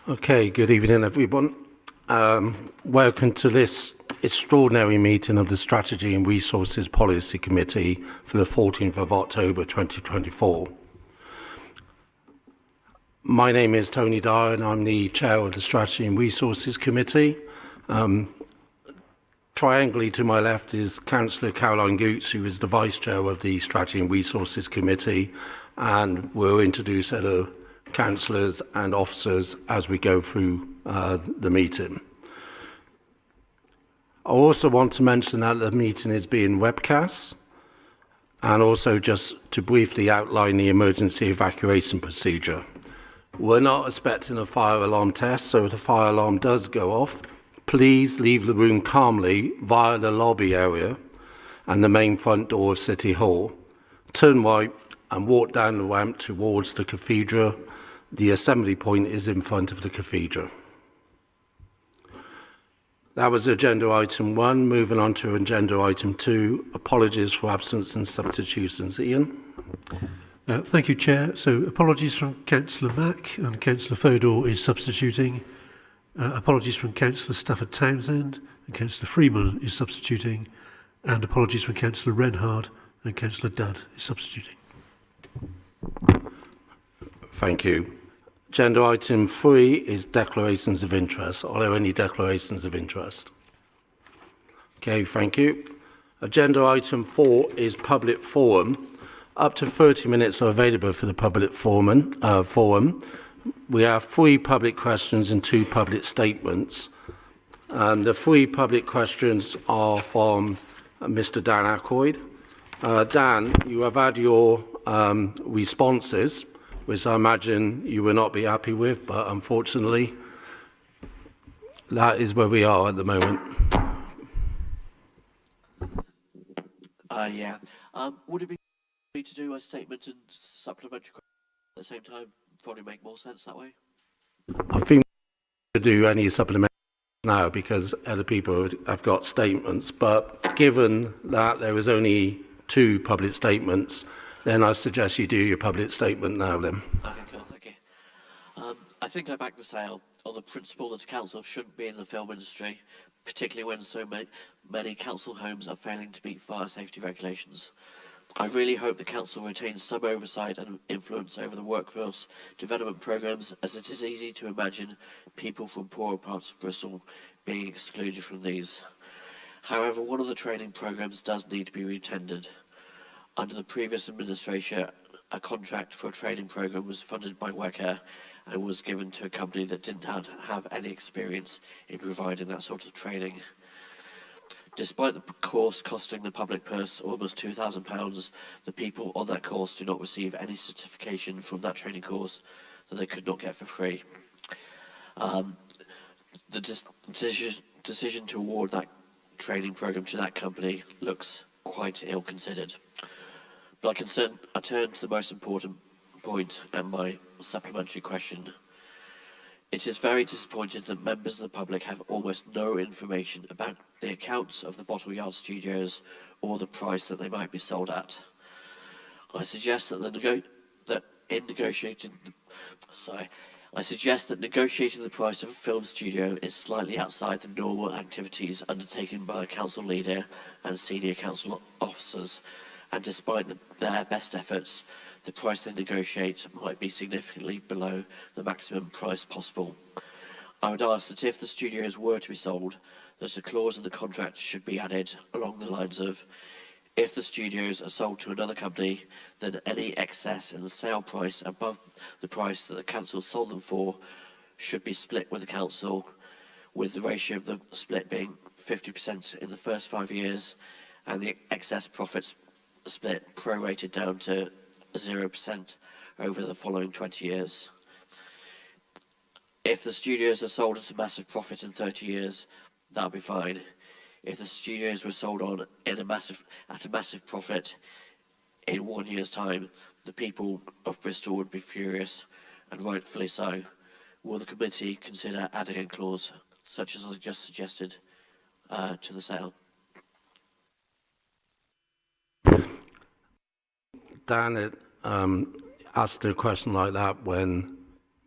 Okay, good evening, everyone. Welcome to this extraordinary meeting of the Strategy and Resources Policy Committee for the 14th of October 2024. My name is Tony Dyer and I'm the Chair of the Strategy and Resources Committee. Triangly to my left is Councillor Caroline Goots, who is the Vice Chair of the Strategy and Resources Committee, and we'll introduce other councillors and officers as we go through the meeting. I also want to mention that the meeting is being webcast, and also just to briefly outline the emergency evacuation procedure. We're not expecting a fire alarm test, so if the fire alarm does go off, please leave the room calmly via the lobby area and the main front door of City Hall. Turn right and walk down the ramp towards the cathedral. The assembly point is in front of the cathedral. That was agenda item 1. Moving on to agenda item 2. Apologies for absence and substitutions. Ian? Thank you, Chair. So apologies from Councillor Mack, and Councillor Fodor is substituting. Apologies from Councillor Stafford Townsend, and Councillor Freeman is substituting. And apologies from Councillor Renhard, and Councillor Dudd is substituting. Thank you. Agenda item 3 is declarations of interest. Are there any declarations of interest? Okay, thank you. Agenda item 4 is public forum. Up to 30 minutes are available for the public forum. We have 3 public questions and 2 public statements. The 3 public questions are from Mr. Dan Ackroyd. Dan, you have had your responses, which I imagine you will not be happy with, but unfortunately, that is where we are at the moment. Would it be to do a statement and supplementary at the same time? Probably make more sense that way. I think we should do any supplementary now because other people have got statements, but given that there is only 2 public statements, then I suggest you do your public statement now then. Okay, cool, thank you. I think I back the sale on the principle that a council shouldn't be in the film industry, particularly when so many council homes are failing to meet fire safety regulations. I really hope the council retains some oversight and influence over the workforce development programmes, as it is easy to imagine people from poorer parts of Bristol being excluded from these. However, one of the training programmes does need to be retendered. Under the previous administration, a contract for a training programme was funded by WECA and was given to a company that didn't have any experience in providing that sort of training. Despite the course costing the public purse almost £2,000, the people on that course do not receive any certification from that training course that they could not get for free. The decision to award that training programme to that company looks quite ill-considered. But I turn to the most important point and my supplementary question. It is very disappointing that members of the public have almost no information about the accounts of the Bottle Yard Studios or the price that they might be sold at. I suggest that negotiating the price of a film studio is slightly outside the normal activities undertaken by a council leader and senior council officers, and despite their best efforts, the price they negotiate might be significantly below the maximum price possible. I would ask that if the studios were to be sold, that a clause in the contract should be added along the lines of, if the studios are sold to another company, then any excess in the sale price above the price that the council sold them for should be split with the council, with the ratio of the split being 50% in the first 5 years and the excess profits split prorated down to 0% over the following 20 years. If the studios are sold at a massive profit in 30 years, that'll be fine. If the studios were sold on at a massive profit in 1 year's time, the people of Bristol would be furious, and rightfully so. Will the committee consider adding a clause such as I just suggested to the sale? Dan asked a question like that when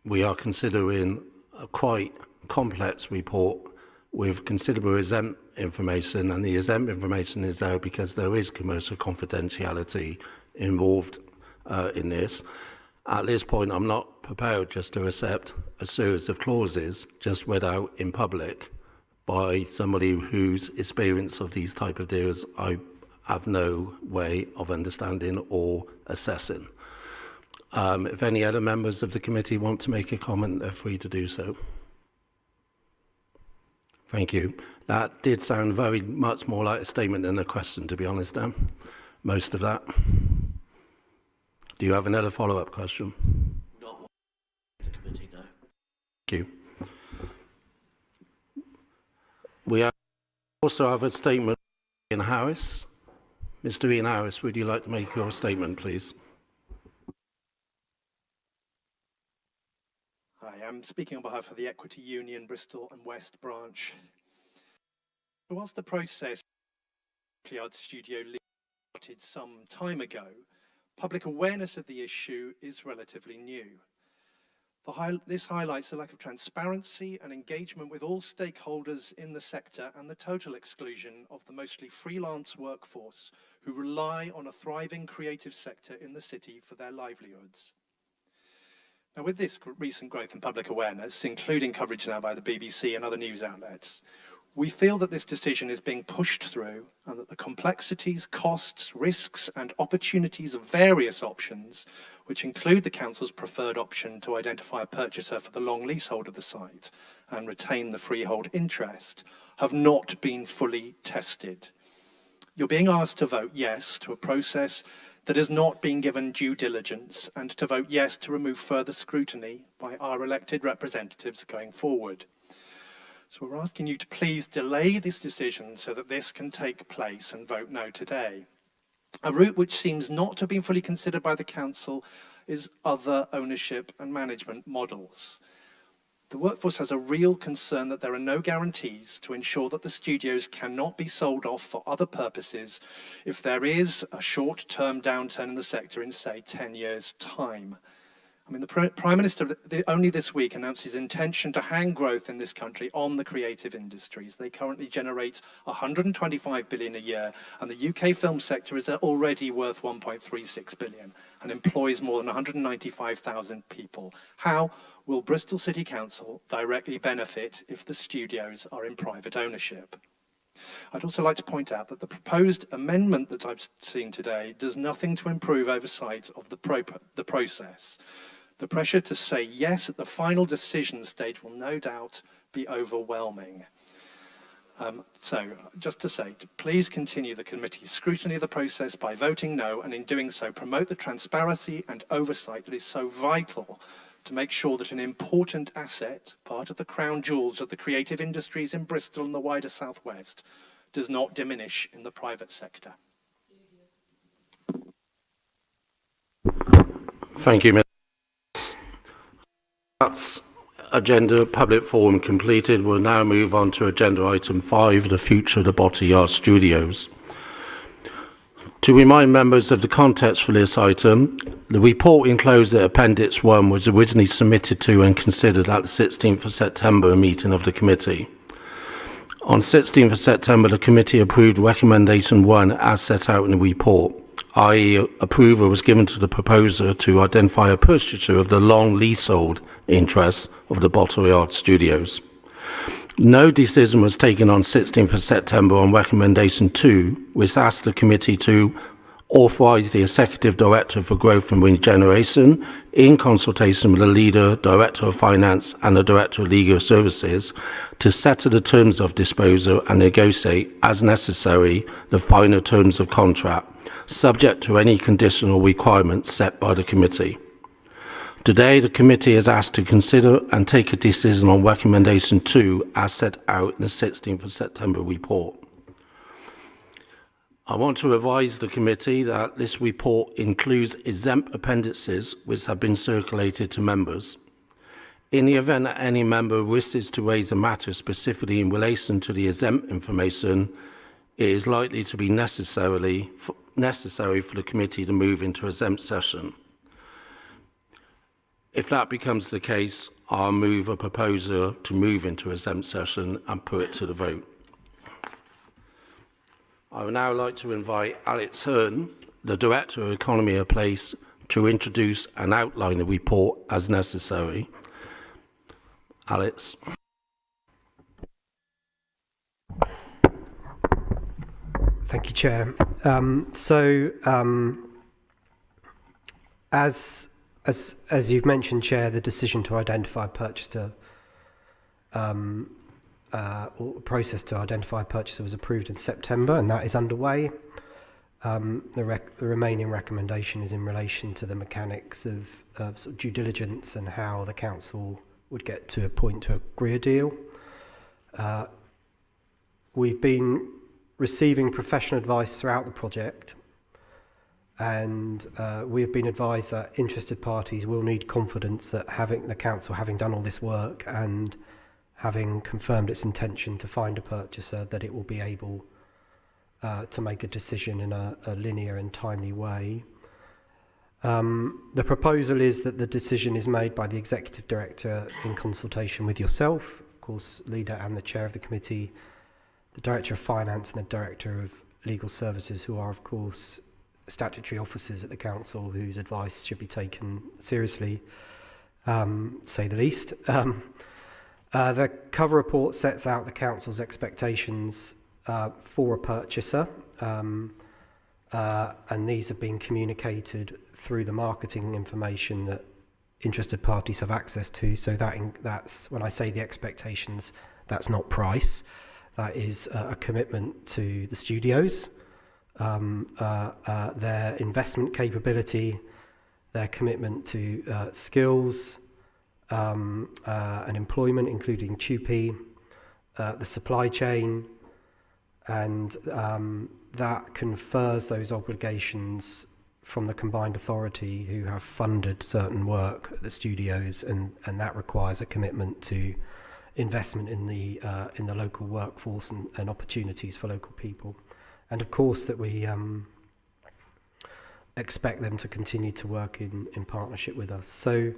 we are considering a quite complex report with considerable exempt information, and the exempt information is there because there is commercial confidentiality involved in this. At this point, I'm not prepared just to accept a series of clauses just read out in public by somebody whose experience of these type of deals I have no way of understanding or assessing. If any other members of the committee want to make a comment, they're free to do so. Thank you. That did sound very much more like a statement than a question, to be honest, most of that. Do you have another follow-up question? Not one the committee, no. Thank you. We also have a statement from Ian Harris. Mr. Ian Harris, would you like to make your statement, please? Hi, I'm speaking on behalf of the Equity Union Bristol and West branch. Whilst the process Art Studio started some time ago, public awareness of the issue is relatively new. This highlights the lack of transparency and engagement with all stakeholders in the sector and the total exclusion of the mostly freelance workforce who rely on a thriving creative sector in the city for their livelihoods. Now, with this recent growth in public awareness, including coverage now by the BBC and other news outlets, we feel that this decision is being pushed through and that the complexities, costs, risks and opportunities of various options, which include the council's preferred option to identify a purchaser for the long leasehold of the site and retain the freehold interest, have not been fully tested. You're being asked to vote yes to a process that has not been given due diligence and to vote yes to remove further scrutiny by our elected representatives going forward. So we're asking you to please delay this decision so that this can take place and vote no today. A route which seems not to have been fully considered by the council is other ownership and management models. The workforce has a real concern that there are no guarantees to ensure that the studios cannot be sold off for other purposes if there is a short-term downturn in the sector in, say, 10 years' time. I mean, the Prime Minister only this week announced his intention to hang growth in this country on the creative industries. They currently generate 125 billion a year, and the UK film sector is already worth 1.36 billion and employs more than 195,000 people. How will Bristol City Council directly benefit if the studios are in private ownership? I'd also like to point out that the proposed amendment that I've seen today does nothing to improve oversight of the process. The pressure to say yes at the final decision stage will no doubt be overwhelming. So, just to say, please continue the committee's scrutiny of the process by voting no, and in doing so, promote the transparency and oversight that is so vital to make sure that an important asset, part of the crown jewels of the creative industries in Bristol and the wider southwest, does not diminish in the private sector. Thank you, Mr. That's agenda public forum completed. We'll now move on to agenda item 5, the future of the Bottle Yard Studios. To remind members of the context for this item, the report enclosed at Appendix 1 was originally submitted to and considered at the 16th of September meeting of the committee. On 16th of September, the committee approved Recommendation 1 as set out in the report, i.e. approval was given to the proposer to identify a purchaser of the long leasehold interests of the Bottle Yard Studios. No decision was taken on 16th of September on Recommendation 2, which asked the committee to authorise the Executive Director for Growth and Regeneration, in consultation with the Leader, Director of Finance and the Director of Legal Services, to settle the terms of disposal and negotiate, as necessary, the final terms of contract, subject to any conditional requirements set by the committee. Today, the committee is asked to consider and take a decision on Recommendation 2 as set out in the 16th of September report. I want to advise the committee that this report includes exempt appendices which have been circulated to members. In the event that any member wishes to raise a matter specifically in relation to the exempt information, it is likely to be necessary for the committee to move into exempt session. If that becomes the case, I'll move a proposal to move into exempt session and put it to the vote. I would now like to invite Alex Hearn, the Director of Economy of Place, to introduce and outline the report as necessary. Alex. Thank you, Chair. As you've mentioned, Chair, the decision to identify a purchaser or process to identify a purchaser was approved in September, and that is underway. The remaining recommendation is in relation to the mechanics of sort of due diligence and how the council would get to a point to agree a deal. We've been receiving professional advice throughout the project, and we have been advised that interested parties will need confidence that the council having done all this work and having confirmed its intention to find a purchaser, that it will be able to make a decision in a linear and timely way. The proposal is that the decision is made by the Executive Director in consultation with yourself, of course, Leader and the Chair of the Committee, the Director of Finance and the Director of Legal Services, who are, of course, statutory officers at the Council whose advice should be taken seriously, say the least. The cover report sets out the Council's expectations for a purchaser, and these have been communicated through the marketing information that interested parties have access to. So that's when I say the expectations, that's not price. That is a commitment to the studios, their investment capability, their commitment to skills and employment, including TUPE, the supply chain, and that confers those obligations from the combined authority who have funded certain work at the studios, and that requires a commitment to investment in the local workforce and opportunities for local people, and of course that we expect them to continue to work in partnership with us. So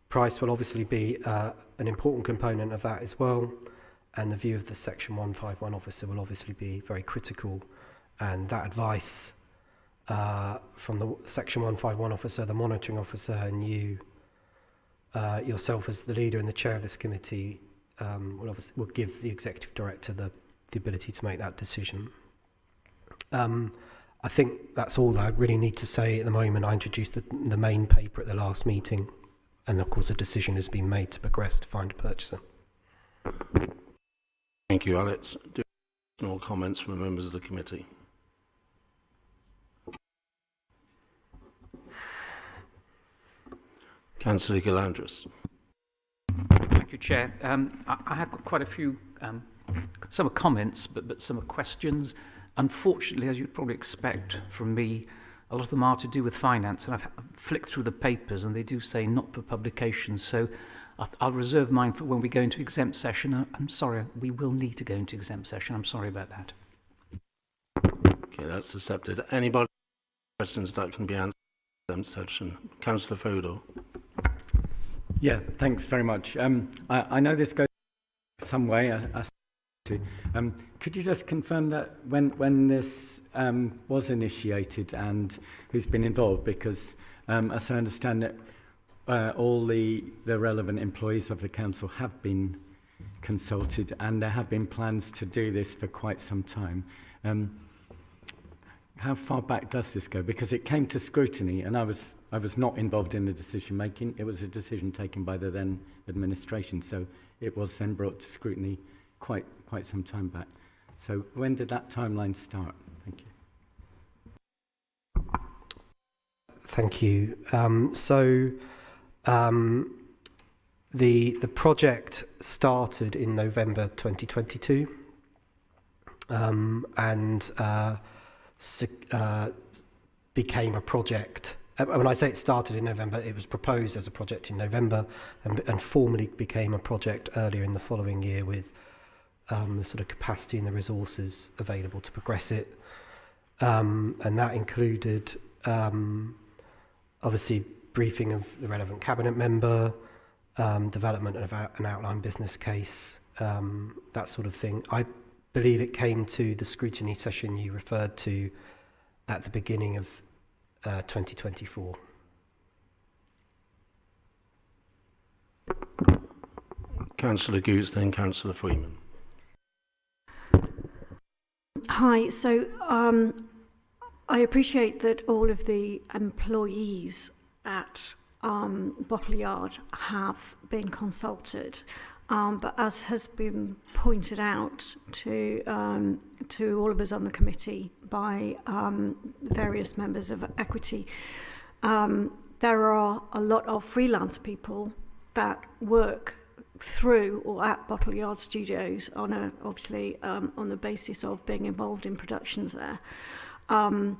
price will obviously be an important component of that as well, and the view of the Section 151 officer will obviously be very critical, and that advice from the Section 151 officer, the monitoring officer, and you yourself as the leader and the chair of this committee will give the executive director the ability to make that decision. I think that's all that I really need to say at the moment. I introduced the main paper at the last meeting, and of course a decision has been made to progress to find a purchaser. Thank you, Alex. Do additional comments from the members of the committee? Councillor Galandris. Thank you, Chair. I have got quite a few, some are comments, but some are questions. Unfortunately, as you'd probably expect from me, a lot of them are to do with finance, and I've flicked through the papers, and they do say not for publication, so I'll reserve mine for when we go into exempt session. I'm sorry, we will need to go into exempt session. I'm sorry about that. Okay, that's accepted. Anybody questions that can be answered in exempt session? Councillor Fodor. Yeah, thanks very much. I know this goes some way. Could you just confirm that when this was initiated and who's been involved? Because as I understand it, all the relevant employees of the council have been consulted, and there have been plans to do this for quite some time. How far back does this go? Because it came to scrutiny, and I was not involved in the decision making. It was a decision taken by the then administration, so it was then brought to scrutiny quite some time back. So when did that timeline start? Thank you. Thank you. The project started in November 2022, and became a project. When I say it started in November, it was proposed as a project in November, and formally became a project earlier in the following year with the sort of capacity and the resources available to progress it. And that included obviously briefing of the relevant cabinet member, development of an outline business case, that sort of thing. I believe it came to the scrutiny session you referred to at the beginning of 2024. Councillor Goots, then Councillor Freeman. Hi, so I appreciate that all of the employees at Bottle Yard have been consulted, but as has been pointed out to all of us on the committee by various members of Equity, there are a lot of freelance people that work through or at Bottle Yard Studios on obviously on the basis of being involved in productions there, and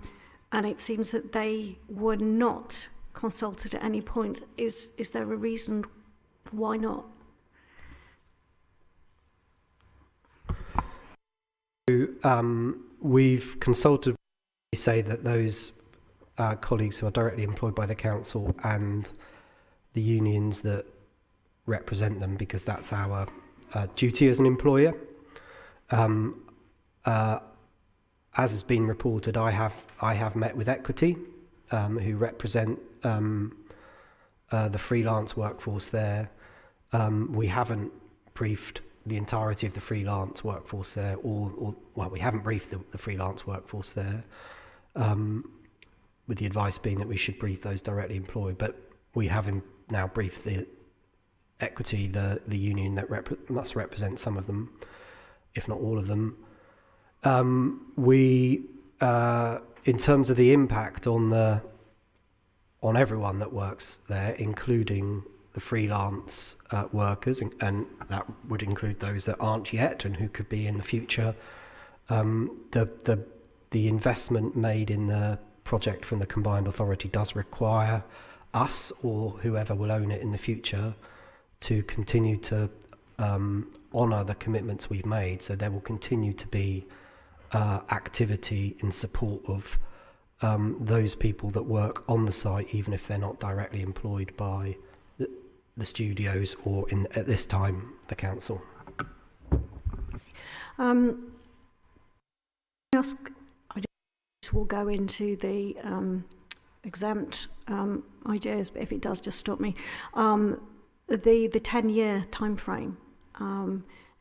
it seems that they were not consulted at any point. Is there a reason why not? We've consulted. We say that those colleagues who are directly employed by the council and the unions that represent them, because that's our duty as an employer. As has been reported, I have met with Equity, who represent the freelance workforce there. We haven't briefed the entirety of the freelance workforce there, or we haven't briefed the freelance workforce there, with the advice being that we should brief those directly employed. But we have now briefed the Equity, the union that must represent some of them, if not all of them. We, in terms of the impact on everyone that works there, including the freelance workers, and that would include those that aren't yet and who could be in the future. The investment made in the project from the combined authority does require us, or whoever will own it in the future, to continue to honour the commitments we've made. So there will continue to be activity in support of those people that work on the site, even if they're not directly employed by the studios or, at this time, the council. I don't know if this will go into the exempt ideas, but if it does, just stop me. The 10-year time frame,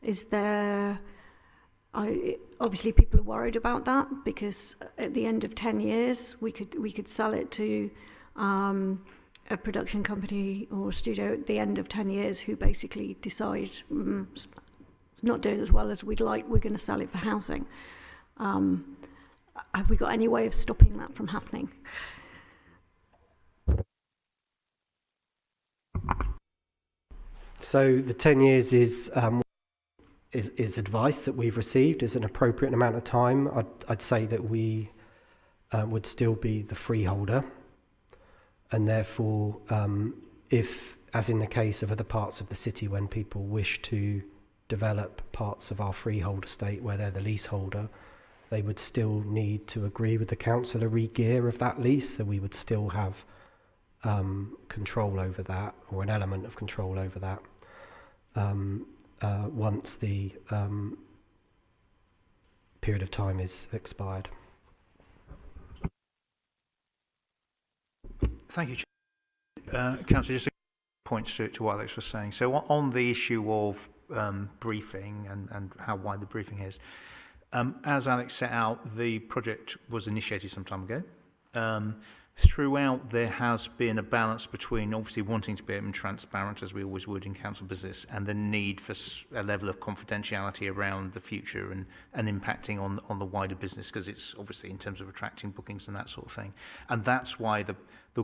is there? Obviously, people are worried about that, because at the end of 10 years, we could sell it to a production company or a studio at the end of 10 years who basically decide it's not doing as well as we'd like, we're going to sell it for housing. Have we got any way of stopping that from happening? So the 10 years is advice that we've received, is an appropriate amount of time. I'd say that we would still be the freeholder, and therefore, if, as in the case of other parts of the city, when people wish to develop parts of our freehold estate where they're the leaseholder, they would still need to agree with the council a re-gear of that lease, so we would still have control over that, or an element of control over that, once the period of time is expired. Thank you, Councillor. Just a point to what Alex was saying. So on the issue of briefing and how wide the briefing is, as Alex set out, the project was initiated some time ago. Throughout, there has been a balance between obviously wanting to be open and transparent, as we always would in council business, and the need for a level of confidentiality around the future and impacting on the wider business, because it's obviously in terms of attracting bookings and that sort of thing. And that's why the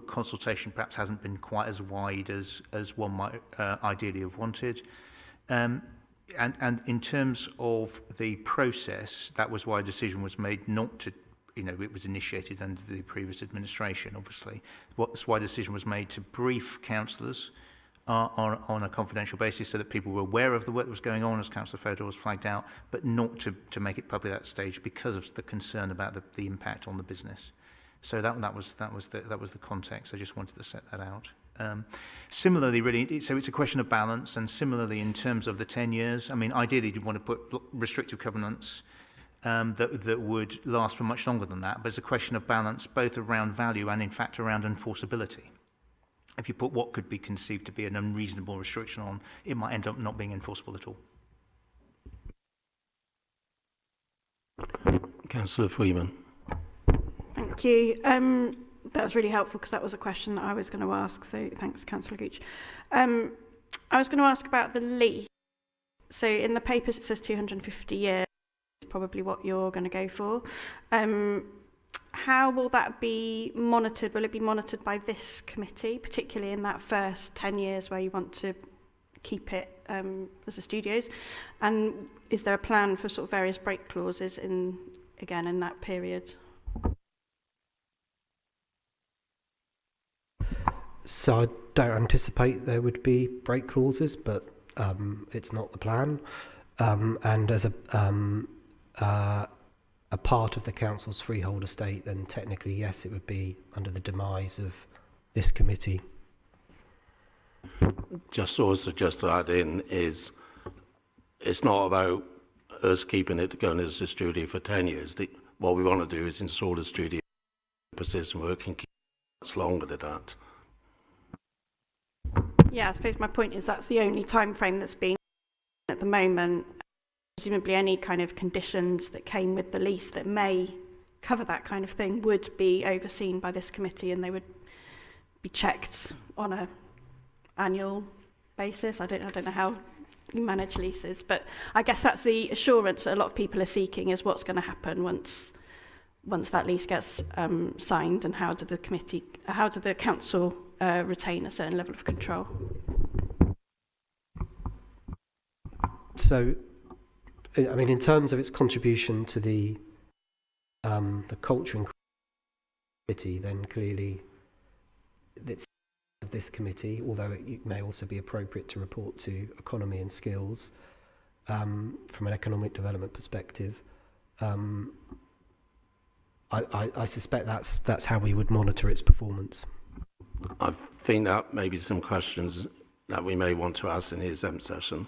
consultation perhaps hasn't been quite as wide as one might ideally have wanted. And in terms of the process, that was why a decision was made not to, it was initiated under the previous administration, obviously. That's why a decision was made to brief councillors on a confidential basis, so that people were aware of the work that was going on, as Councillor Fodor was flagged out, but not to make it public at that stage because of the concern about the impact on the business. So that was the context. I just wanted to set that out. Similarly, really, so it's a question of balance, and similarly in terms of the 10 years, I mean, ideally you'd want to put restrictive covenants that would last for much longer than that, but it's a question of balance both around value and in fact around enforceability. If you put what could be conceived to be an unreasonable restriction on, it might end up not being enforceable at all. Councillor Freeman. Thank you. That was really helpful because that was a question that I was going to ask. So thanks, Councillor Gooch. I was going to ask about the lease. So in the papers it says 250 years, probably what you're going to go for. How will that be monitored? Will it be monitored by this committee, particularly in that first 10 years where you want to keep it as a studios? And is there a plan for sort of various break clauses in that period? So I don't anticipate there would be break clauses, but it's not the plan. And as a part of the council's freehold estate, then technically, yes, it would be under the demise of this committee. Just also just to add in is, it's not about us keeping it going as a studio for 10 years. What we want to do is install a studio, persistent work, and keep it longer than that. Yeah, I suppose my point is that's the only time frame that's been at the moment. Presumably any kind of conditions that came with the lease that may cover that kind of thing would be overseen by this committee, and they would be checked on an annual basis. I don't know how you manage leases, but I guess that's the assurance that a lot of people are seeking, is what's going to happen once that lease gets signed, and how do the council retain a certain level of control? So, I mean, in terms of its contribution to the culture and city, then clearly it's of this committee, although it may also be appropriate to report to economy and skills from an economic development perspective. I suspect that's how we would monitor its performance. I think that may be some questions that we may want to ask in the exempt session.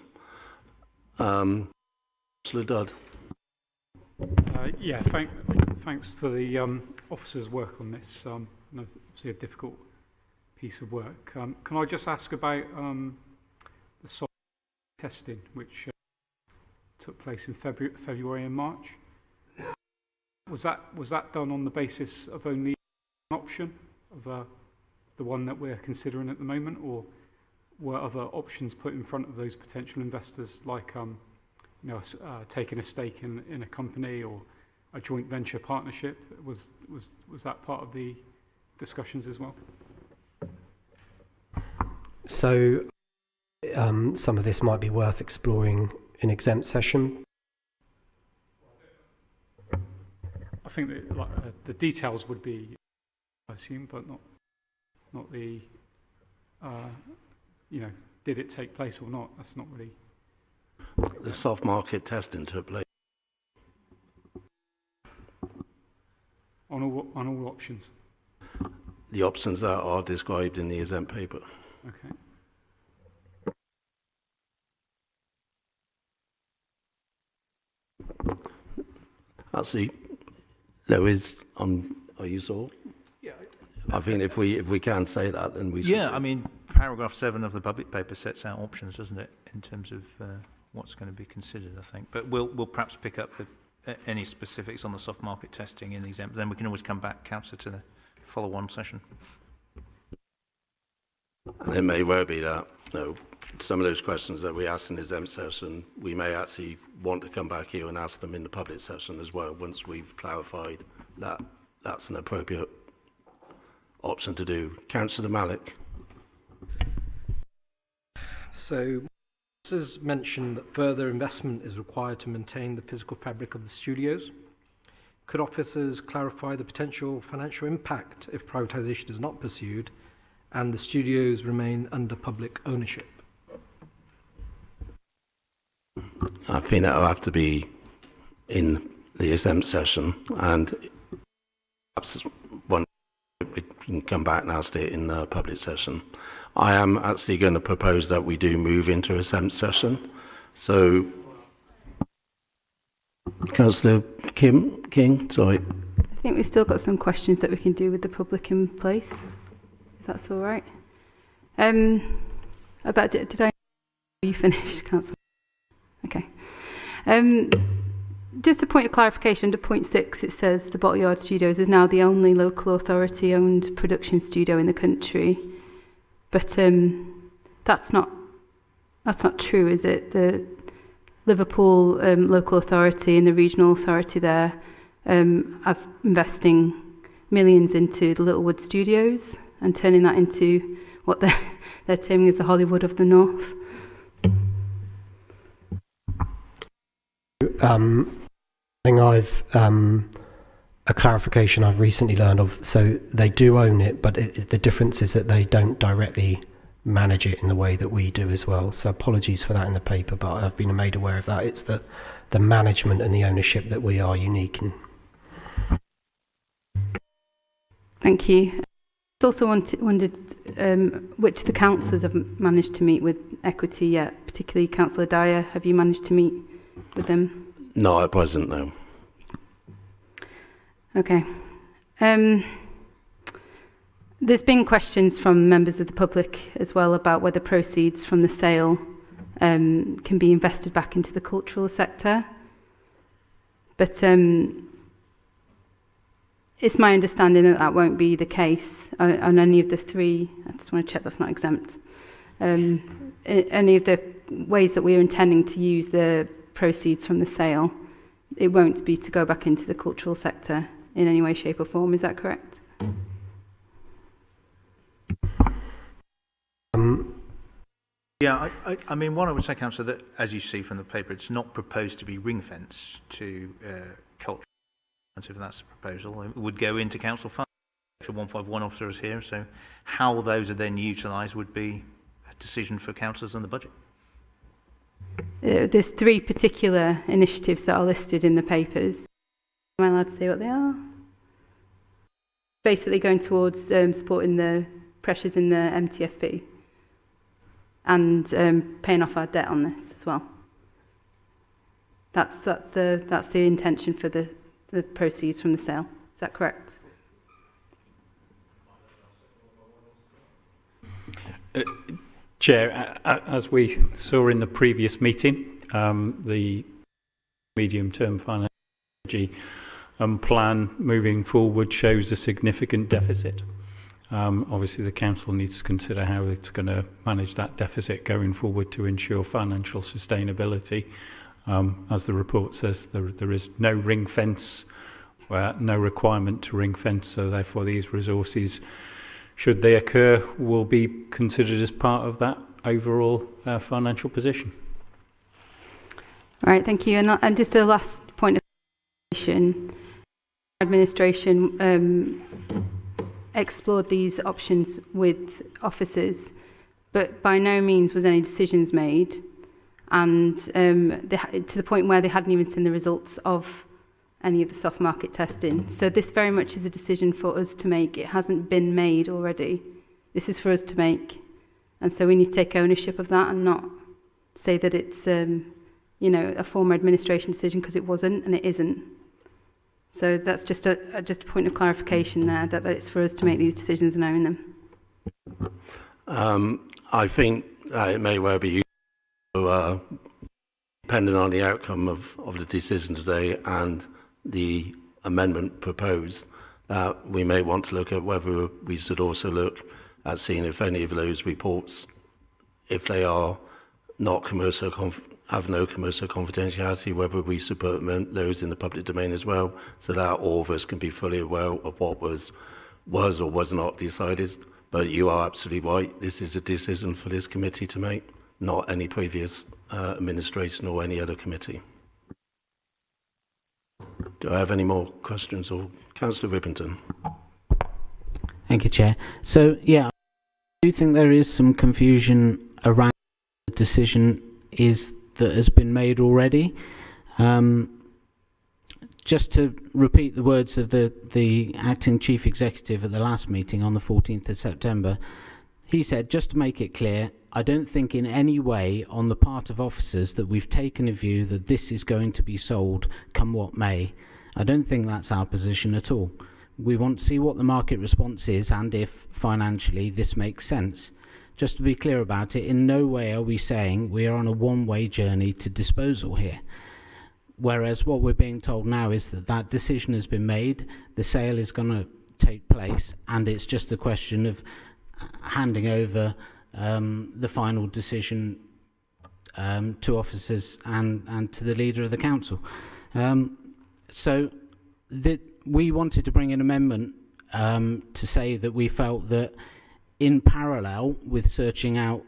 Councillor Dodd. Thanks for the officer's work on this. It's obviously a difficult piece of work. Can I just ask about the soft testing, which took place in February and March? Was that done on the basis of only one option of the one that we're considering at the moment, or were other options put in front of those potential investors, like taking a stake in a company or a joint venture partnership? Was that part of the discussions as well? So some of this might be worth exploring in exempt session. I think that the details would be, I assume, but not the did it take place or not? That's not really. The soft market testing took place. On all options. The options that are described in the exempt paper. Okay. Actually, there is. Are you sure? Yeah. I think if we can say that, then we should. Yeah, I mean, paragraph 7 of the public paper sets out options, doesn't it, in terms of what's going to be considered, I think. But we'll perhaps pick up any specifics on the soft market testing in the exempt. Then we can always come back, Councillor, to the follow-on session. And it may well be that some of those questions that we asked in the exempt session, we may actually want to come back here and ask them in the public session as well, once we've clarified that that's an appropriate option to do. Councillor Malik. So, has mentioned that further investment is required to maintain the physical fabric of the studios. Could officers clarify the potential financial impact if privatisation is not pursued and the studios remain under public ownership? I think that will have to be in the exempt session, and perhaps one You can come back and ask it in the public session. I am actually going to propose that we do move into a exempt session. So, Councillor King, sorry. I think we've still got some questions that we can do with the public in place, if that's all right. Did I... You finished, Councillor? Okay. Just a point of clarification, under point 6 it says the Bottle Yard Studios is now the only local authority owned production studio in the country. But that's not true, is it? The Liverpool local authority and the regional authority there are investing millions into the Littlewood Studios and turning that into what they're terming as the Hollywood of the North. A clarification I've recently learned of. So they do own it, but the difference is that they don't directly manage it in the way that we do as well. So apologies for that in the paper, but I've been made aware of that. It's the management and the ownership that we are unique in. Thank you. I also wondered which of the councillors have managed to meet with Equity yet, particularly Councillor Dyer. Have you managed to meet with them? No, at present, no. Okay. There's been questions from members of the public as well about whether proceeds from the sale can be invested back into the cultural sector. But it's my understanding that that won't be the case on any of the three. I just want to check that's not exempt. Any of the ways that we're intending to use the proceeds from the sale, it won't be to go back into the cultural sector in any way, shape or form. Is that correct? Yeah, I mean, what I would say, Councillor, that as you see from the paper, it's not proposed to be ring-fenced to culture. And so if that's the proposal, it would go into council funds. Section 151 officers here, so how those are then utilised would be a decision for councillors and the budget. There's three particular initiatives that are listed in the papers. Am I allowed to say what they are? Basically going towards supporting the pressures in the MTFP and paying off our debt on this as well. That's the intention for the proceeds from the sale. Is that correct? Chair, as we saw in the previous meeting, the medium-term financial plan moving forward shows a significant deficit. Obviously, the council needs to consider how it's going to manage that deficit going forward to ensure financial sustainability. As the report says, there is no ring fence, no requirement to ring fence, so therefore these resources, should they occur, will be considered as part of that overall financial position. All right, thank you. And just a last point of clarification. Administration explored these options with officers, but by no means was any decisions made, and to the point where they hadn't even seen the results of any of the soft market testing. So this very much is a decision for us to make. It hasn't been made already. This is for us to make. And so we need to take ownership of that and not say that it's a former administration decision, because it wasn't and it isn't. So that's just a point of clarification there, that it's for us to make these decisions and own them. I think it may well be useful, depending on the outcome of the decision today and the amendment proposed, we may want to look at whether we should also look at seeing if any of those reports, if they are not commercial, have no commercial confidentiality, whether we should put those in the public domain as well, so that all of us can be fully aware of what was or was not decided. But you are absolutely right. This is a decision for this committee to make, not any previous administration or any other committee. Do I have any more questions? Or Councillor Rippington? Thank you, Chair. So, yeah, I do think there is some confusion around the decision that has been made already. just to repeat the words of the acting chief executive at the last meeting on the 14th of September, he said, just to make it clear, I don't think in any way on the part of officers that we've taken a view that this is going to be sold come what may. I don't think that's our position at all. We want to see what the market response is and if financially this makes sense. Just to be clear about it, in no way are we saying we are on a one-way journey to disposal here. Whereas what we're being told now is that that decision has been made, the sale is going to take place, and it's just a question of handing over the final decision to officers and to the leader of the council. So we wanted to bring an amendment to say that we felt that in parallel with searching out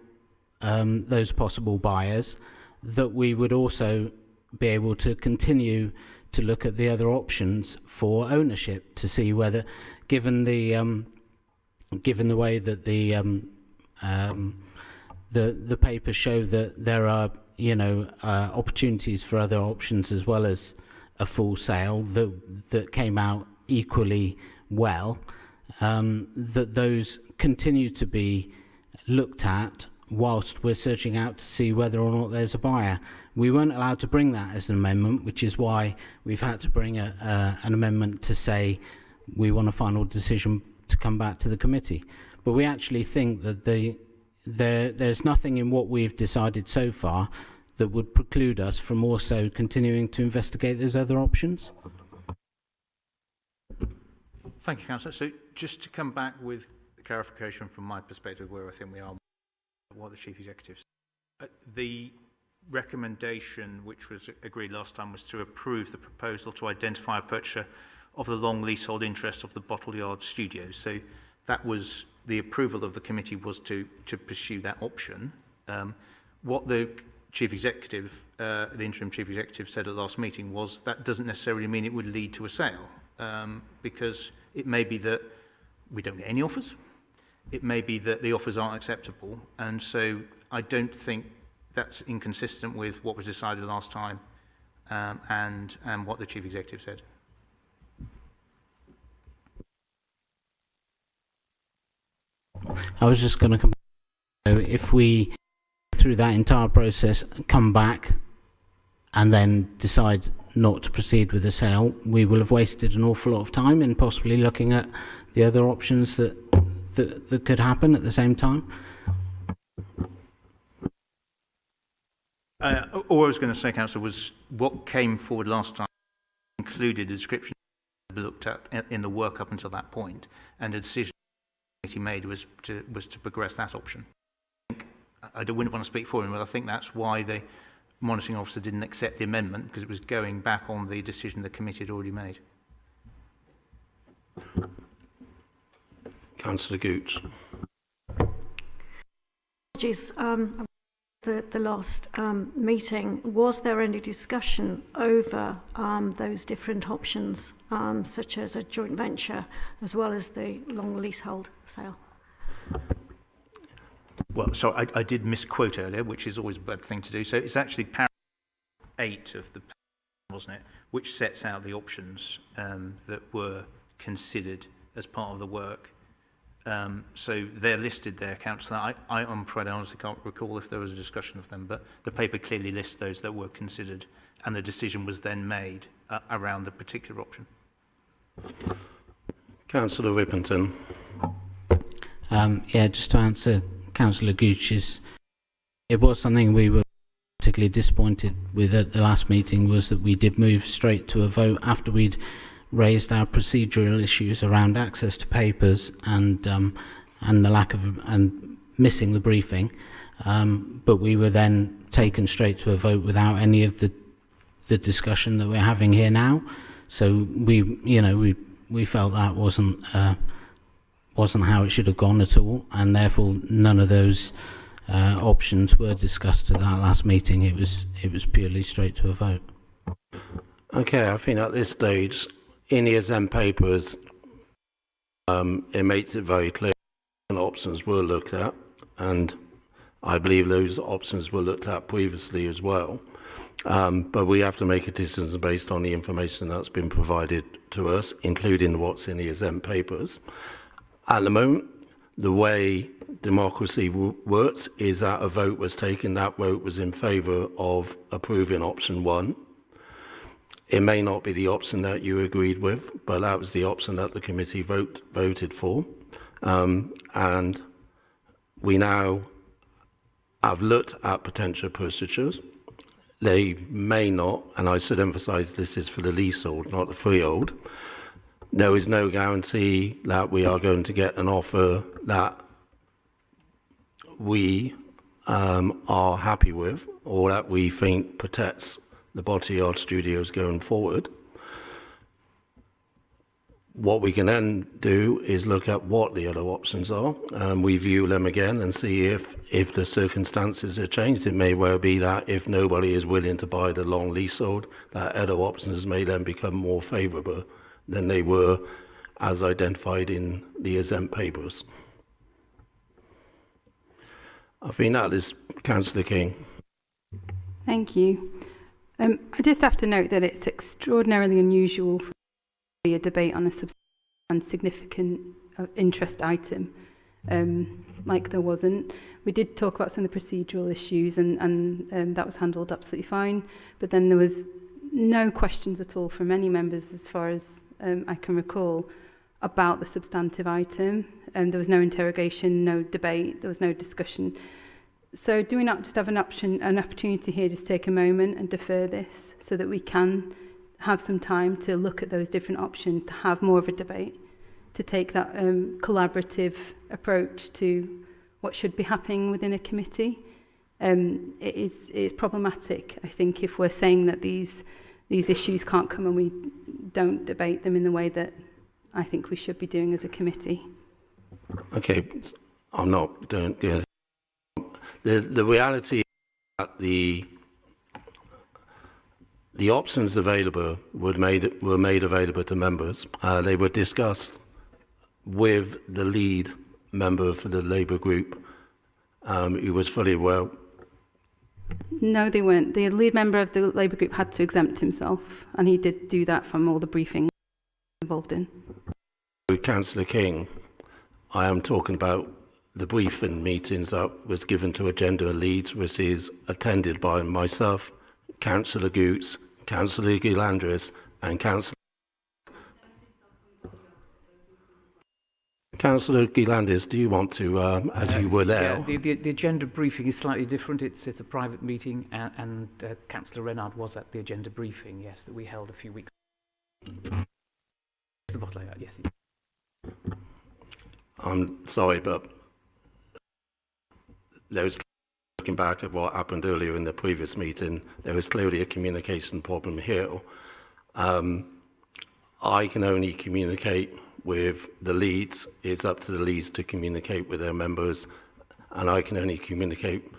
those possible buyers, that we would also be able to continue to look at the other options for ownership to see whether, given the way that the papers show that there are opportunities for other options as well as a full sale that came out equally well, that those continue to be looked at whilst we're searching out to see whether or not there's a buyer. We weren't allowed to bring that as an amendment, which is why we've had to bring an amendment to say we want a final decision to come back to the committee. But we actually think that there's nothing in what we've decided so far that would preclude us from also continuing to investigate those other options. Thank you, Councillor. So just to come back with clarification from my perspective where I think we are, what the Chief Executive said. The recommendation which was agreed last time was to approve the proposal to identify a purchaser of the long leasehold interest of the Bottle Yard Studios. So that was the approval of the committee, was to pursue that option. What the Chief Executive, the interim Chief Executive said at the last meeting was that doesn't necessarily mean it would lead to a sale, because it may be that we don't get any offers. It may be that the offers aren't acceptable, and so I don't think that's inconsistent with what was decided last time and what the Chief Executive said. I was just going to come back. So if we, through that entire process, come back and then decide not to proceed with the sale, we will have wasted an awful lot of time in possibly looking at the other options that could happen at the same time. All I was going to say, Councillor, was what came forward last time included a description looked at in the work up until that point, and a decision the committee made was to progress that option. I wouldn't want to speak for him, but I think that's why the monitoring officer didn't accept the amendment, because it was going back on the decision the committee had already made. Councillor Gooch. Apologies, the last meeting, was there any discussion over those different options, such as a joint venture as well as the long leasehold sale? Well, so I did misquote earlier, which is always a bad thing to do. So it's actually paragraph 8 of the, wasn't it, which sets out the options that were considered as part of the work. So they're listed there, Councillor. I'm afraid I honestly can't recall if there was a discussion of them, but the paper clearly lists those that were considered, and the decision was then made around the particular option. Councillor Rippington. Yeah, just to answer Councillor Gooch's, it was something we were particularly disappointed with at the last meeting, was that we did move straight to a vote after we'd raised our procedural issues around access to papers and the lack of and missing the briefing, but we were then taken straight to a vote without any of the discussion that we're having here now. So we felt that wasn't how it should have gone at all, and therefore none of those options were discussed at that last meeting. It was purely straight to a vote. Okay, I think at this stage, in the ESM papers, it makes it very clear what options were looked at, and I believe those options were looked at previously as well. But we have to make a decision based on the information that's been provided to us, including what's in the exempt papers. At the moment, the way democracy works is that a vote was taken. That vote was in favour of approving option 1. It may not be the option that you agreed with, but that was the option that the committee voted for. And we now have looked at potential procedures. They may not, and I should emphasise this is for the leasehold, not the freehold. There is no guarantee that we are going to get an offer that we are happy with, or that we think protects the Botteyard Studios going forward. What we can then do is look at what the other options are, and we view them again and see if the circumstances are changed. It may well be that if nobody is willing to buy the long leasehold, that other options may then become more favourable than they were as identified in the exempt papers. I think that is Councillor King. Thank you. I just have to note that it's extraordinarily unusual for a debate on a substantial and significant interest item, like there wasn't. We did talk about some of the procedural issues, and that was handled absolutely fine, but then there was no questions at all from any members, as far as I can recall, about the substantive item. There was no interrogation, no debate, there was no discussion. So do we not just have an opportunity here just to take a moment and defer this so that we can have some time to look at those different options, to have more of a debate, to take that collaborative approach to what should be happening within a committee? It is problematic, I think, if we're saying that these issues can't come and we don't debate them in the way that I think we should be doing as a committee. Okay, I'm not doing this. The reality is that the options available were made available to members. They were discussed with the lead member for the Labour group, who was fully aware. No, they weren't. The lead member of the Labour group had to exempt himself, and he did do that from all the briefings involved in. Councillor King, I am talking about the briefing meetings that was given to agenda leads, which is attended by myself, Councillor Goots, Councillor Gillandris, and Councillor Gillandis, do you want to, as you were there? Yeah, the agenda briefing is slightly different. It's a private meeting, and Councillor Renard was at the agenda briefing, yes, that we held a few weeks ago. The bottle, yes. I'm sorry, but there was, looking back at what happened earlier in the previous meeting, there was clearly a communication problem here. I can only communicate with the leads. It's up to the leads to communicate with their members, and I can only communicate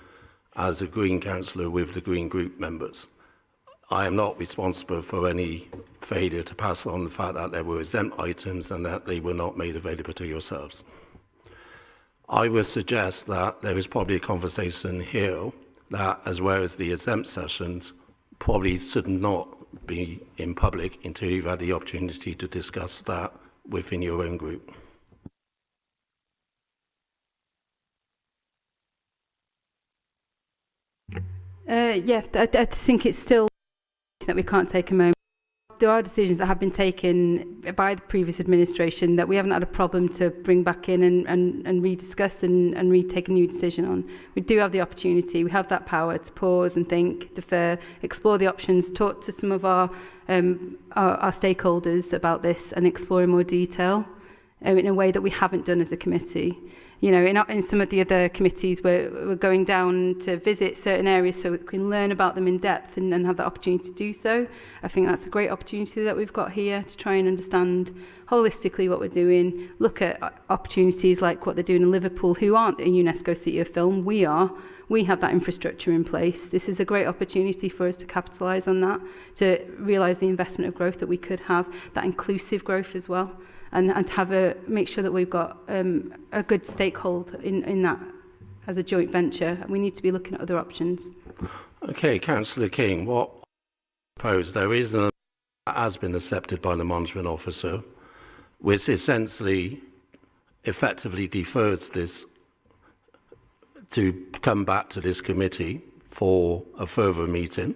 as a Green councillor with the Green group members. I am not responsible for any failure to pass on the fact that there were exempt items and that they were not made available to yourselves. I would suggest that there is probably a conversation here that, as well as the exempt sessions, probably should not be in public until you've had the opportunity to discuss that within your own group. Yeah, I think it's still that we can't take a moment. There are decisions that have been taken by the previous administration that we haven't had a problem to bring back in and rediscuss and retake a new decision on. We do have the opportunity, we have that power to pause and think, defer, explore the options, talk to some of our stakeholders about this and explore in more detail in a way that we haven't done as a committee. You know, in some of the other committees, we're going down to visit certain areas so we can learn about them in depth and have that opportunity to do so. I think that's a great opportunity that we've got here to try and understand holistically what we're doing, look at opportunities like what they're doing in Liverpool, who aren't a UNESCO City of Film. We are. We have that infrastructure in place. This is a great opportunity for us to capitalise on that, to realise the investment of growth that we could have, that inclusive growth as well. And to have make sure that we've got a good stakeholder in that as a joint venture. We need to be looking at other options. Okay, Councillor King, what I propose, there is an that has been accepted by the monitoring officer, which essentially effectively defers this to come back to this committee for a further meeting.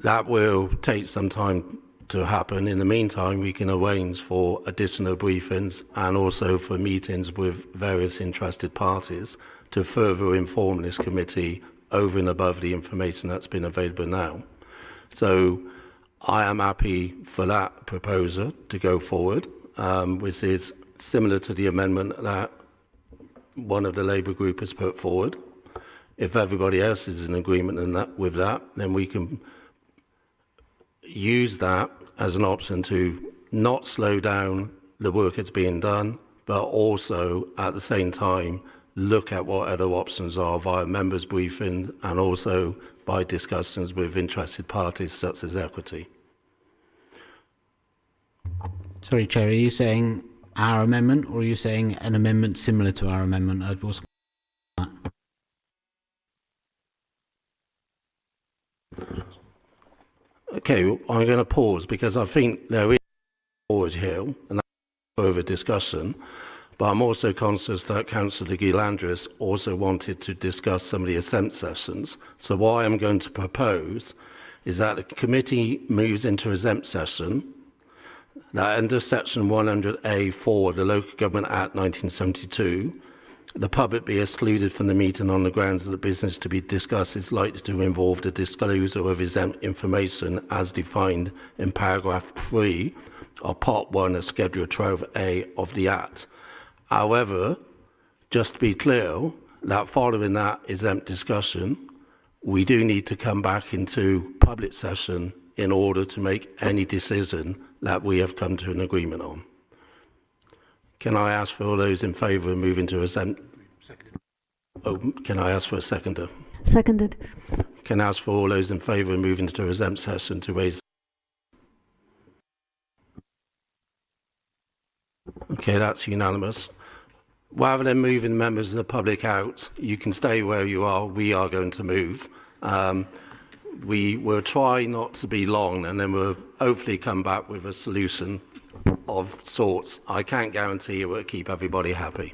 That will take some time to happen. In the meantime, we can arrange for additional briefings and also for meetings with various interested parties to further inform this committee over and above the information that's been available now. So I am happy for that proposal to go forward, which is similar to the amendment that one of the Labour group has put forward. If everybody else is in agreement with that, then we can use that as an option to not slow down the work that's being done, but also at the same time look at what other options are via members' briefing and also by discussions with interested parties such as Equity. Sorry, Chair, are you saying our amendment or are you saying an amendment similar to our amendment? I wasn't. Okay, I'm going to pause because I think there is forward here and further discussion, but I'm also conscious that Councillor Gillandris also wanted to discuss some of the assent sessions. So what I'm going to propose is that the committee moves into exempt session, that under section 100A4 of the Local Government Act 1972, the public be excluded from the meeting on the grounds that the business to be discussed is likely to involve the disclosure of exempt information as defined in paragraph 3 of part 1 of Schedule 12A of the Act. However, just to be clear, that following that exempt discussion, we do need to come back into public session in order to make any decision that we have come to an agreement on. Can I ask for all those in favour of moving to exempt? Oh, can I ask for a seconder? Seconded. Can I ask for all those in favour of moving to exempt session to raise? Okay, that's unanimous. Rather than moving members of the public out, you can stay where you are. We are going to move. We will try not to be long, and then we'll hopefully come back with a solution of sorts. I can't guarantee it will keep everybody happy.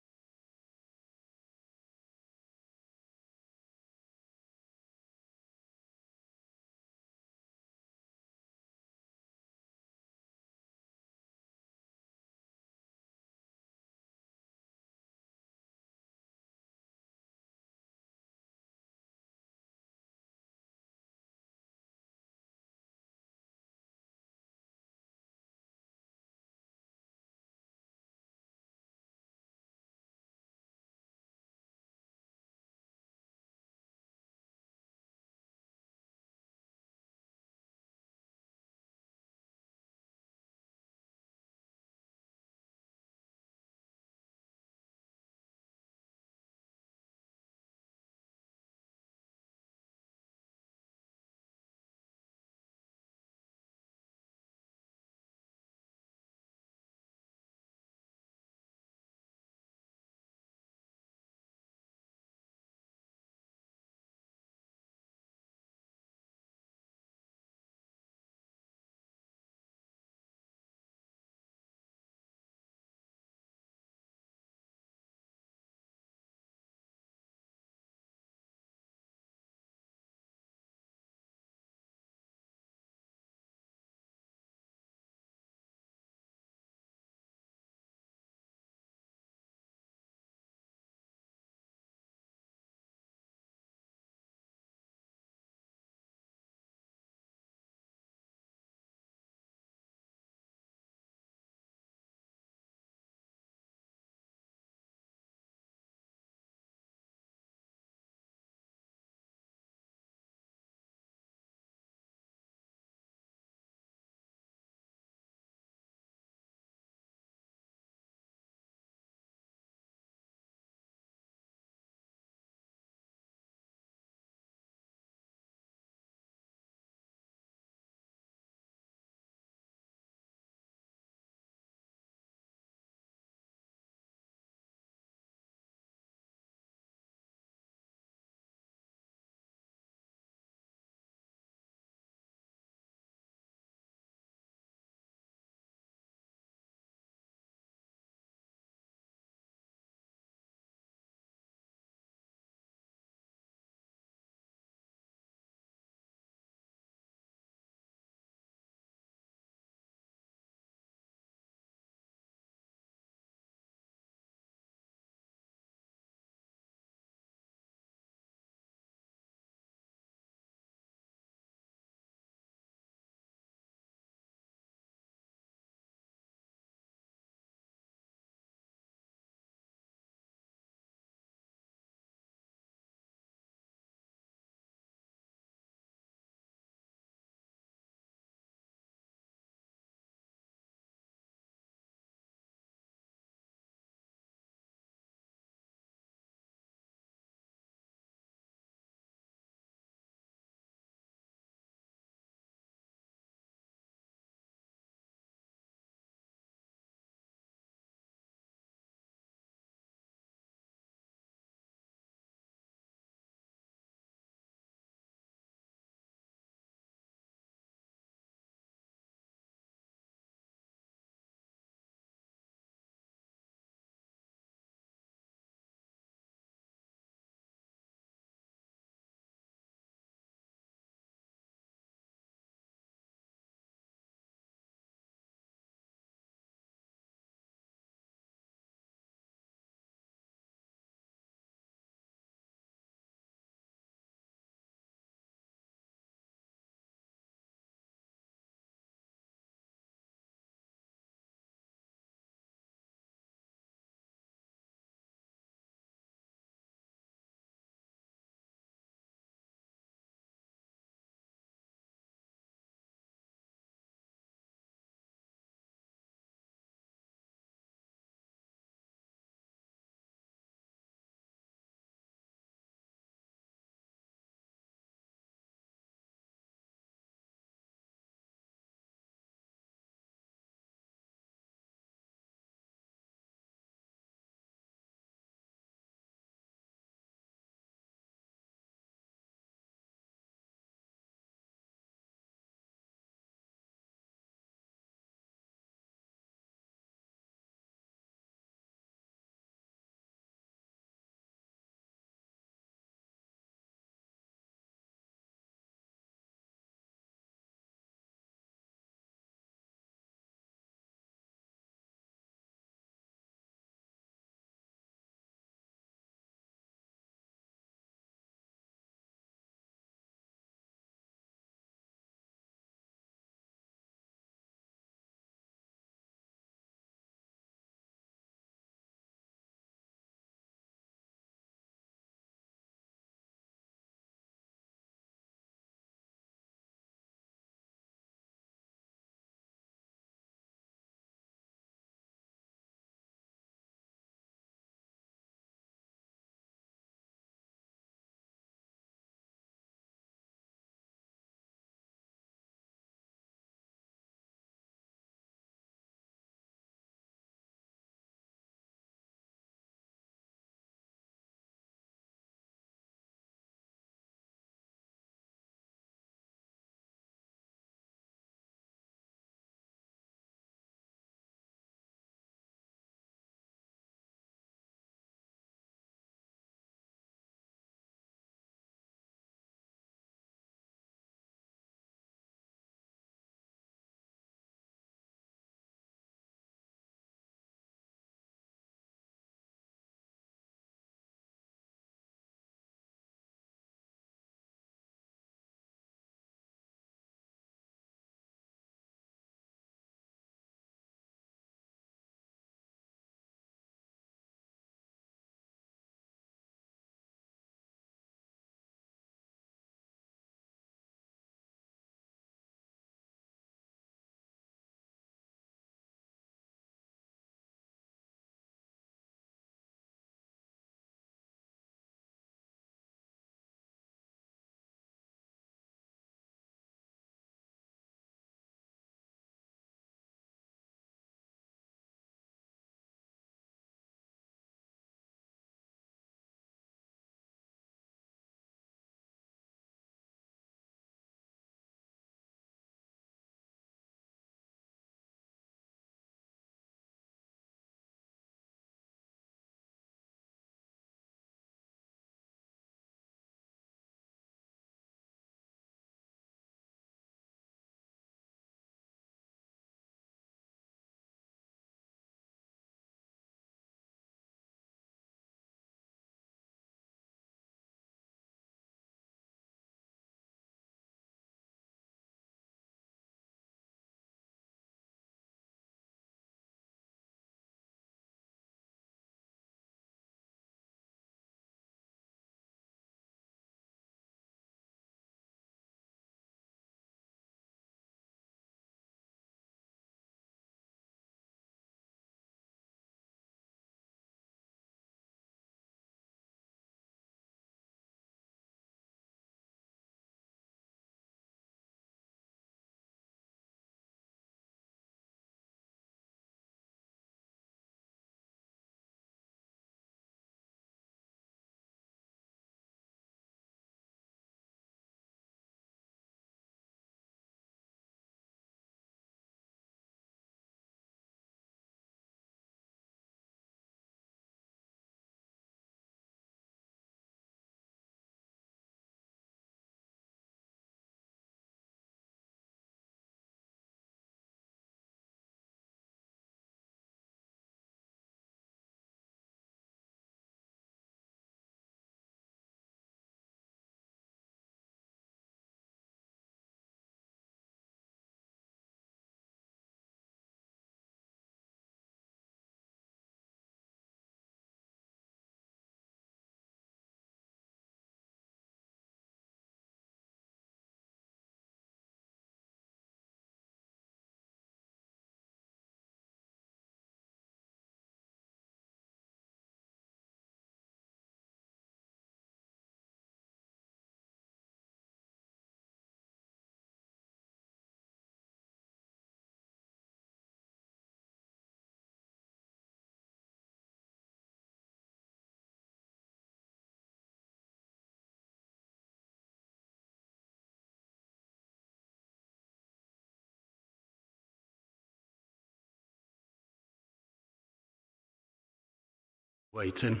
Waiting.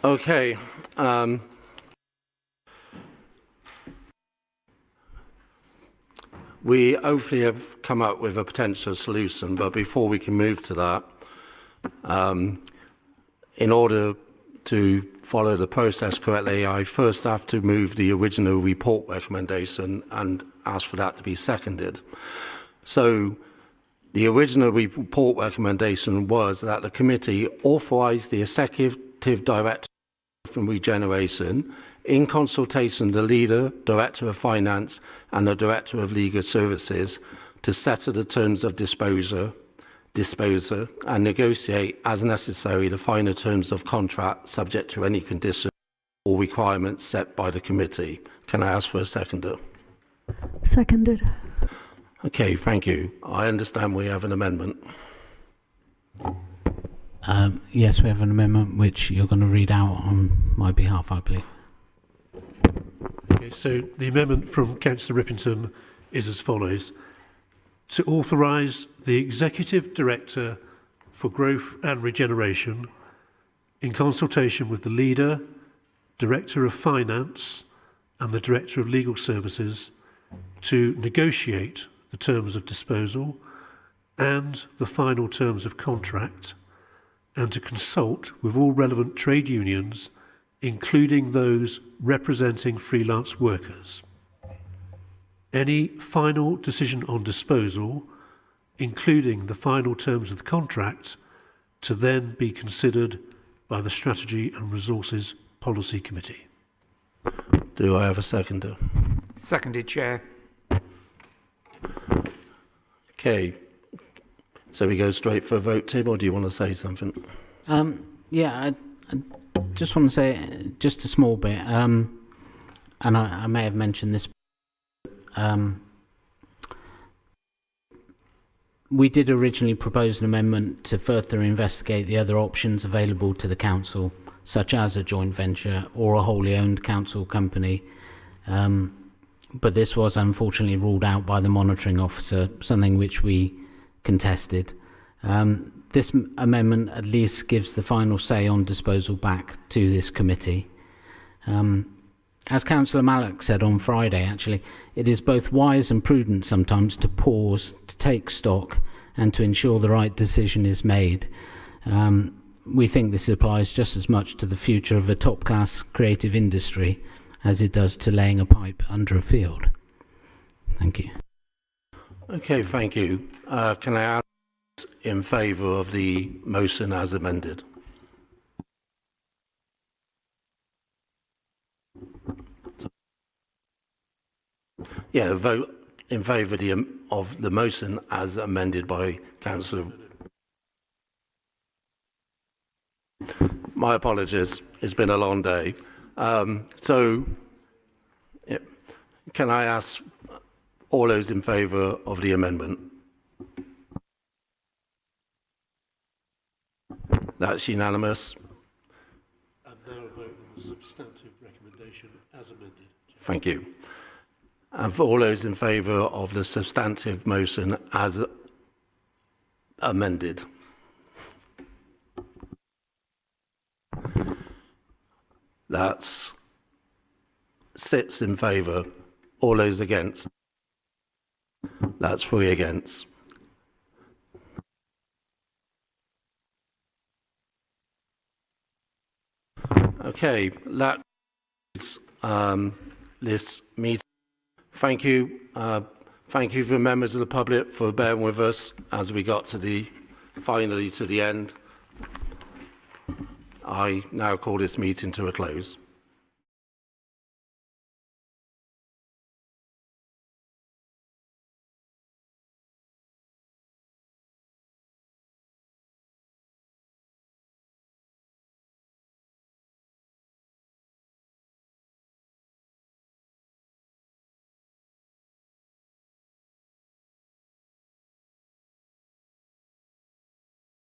Okay. We hopefully have come up with a potential solution, but before we can move to that, in order to follow the process correctly, I first have to move the original report recommendation and ask for that to be seconded. So the original report recommendation was that the committee authorise the Executive Director from Regeneration, in consultation with the Leader, Director of Finance and the Director of Legal Services, to settle the terms of disposal and negotiate as necessary the final terms of contract subject to any conditions or requirements set by the committee. Can I ask for a seconder? Seconded. Okay, thank you. I understand we have an amendment. Yes, we have an amendment which you're going to read out on my behalf, I believe. Okay, so the amendment from Councillor Rippington is as follows: to authorise the Executive Director for Growth and Regeneration, in consultation with the Leader, Director of Finance and the Director of Legal Services, to negotiate the terms of disposal and the final terms of contract, and to consult with all relevant trade unions, including those representing freelance workers. Any final decision on disposal, including the final terms of the contract, to then be considered by the Strategy and Resources Policy Committee. Do I have a seconder? Seconded, Chair. Okay. So we go straight for a vote, Tim, or do you want to say something? Yeah, I just want to say just a small bit, and I may have mentioned this. We did originally propose an amendment to further investigate the other options available to the council, such as a joint venture or a wholly owned council company. But this was unfortunately ruled out by the monitoring officer, something which we contested. This amendment at least gives the final say on disposal back to this committee. As Councillor Mallock said on Friday, actually, it is both wise and prudent sometimes to pause, to take stock, and to ensure the right decision is made. We think this applies just as much to the future of a top-class creative industry as it does to laying a pipe under a field. Thank you. Okay, thank you. Can I ask in favour of the motion as amended? Yeah, vote in favour of the motion as amended by Councillor. My apologies, it's been a long day. So, yeah, can I ask all those in favour of the amendment? That's unanimous. And now vote on the substantive recommendation as amended. Thank you. And for all those in favour of the substantive motion as amended. That's 6 in favour. All those against. That's 3 against. Okay, that is this meeting. Thank you. Thank you for members of the public for bearing with us as we got to finally to the end. I now call this meeting to a close.